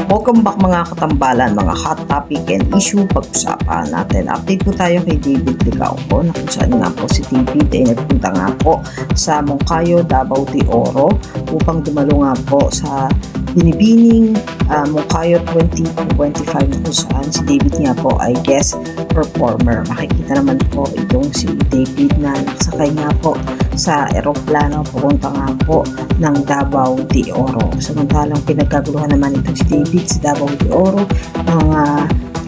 Welcome back mga katambalan, mga hot topic and issue pag-usapan natin. Update po tayo kay David Licauco na kung saan nga po si David ay nagpunta nga po sa Moncayo, Davao de Oro upang dumalo nga po sa binibining Moncayo 2025 kung saan si David nga po ay guest performer. Makikita naman po itong si David na nakasakay nga po sa eroplano papunta nga po ng Davao de Oro. Samantalang pinagkaguluhan naman itong si David sa Davao de Oro nang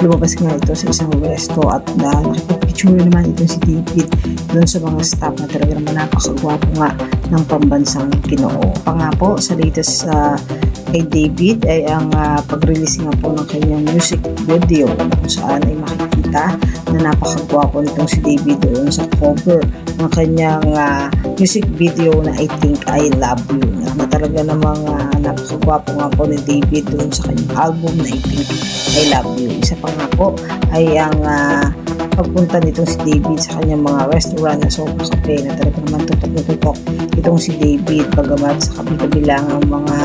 lumabas nga ito sa isang resto at nakipag-picture naman itong si David doon sa mga staff na talaga naman napakagwapo nga ng pambansang Ginoo. Pa nga po sa latest kay David ay ang pag-release nga po ng kanyang music video kung saan ay makikita na napakagwapo nitong si David doon sa cover ng kanyang music video na I Think I Love You na talaga namang napakagwapo nga po ni David doon sa kanyang album na I Think I Love You. Isa pa nga po ay ang pagpunta nitong si David sa kanyang mga restaurant na Sopa Cafe na talaga naman tutok-tutok itong si David bagamat sa kabilang ang mga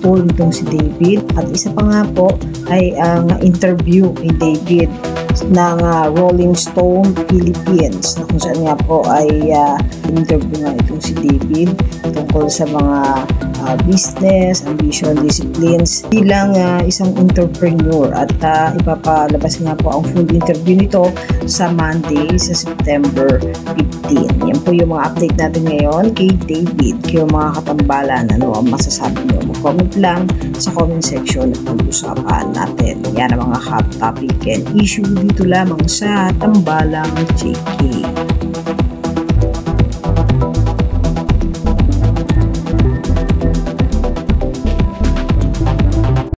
tour nitong si David. At isa pa nga po ay ang interview ni David ng Rolling Stone Philippines na kung saan nga po ay interview nga itong si David tungkol sa mga business, ambition, disciplines bilang isang entrepreneur at ipapalabas nga po ang full interview nito sa Monday sa September 15. Yan po yung mga update natin ngayon kay David. Kayo mga katambalan, ano ang masasabi nyo? Mag-comment lang sa comment section at pag-usapan natin. Yan ang mga hot topic and issue dito lamang sa Tambalang JK.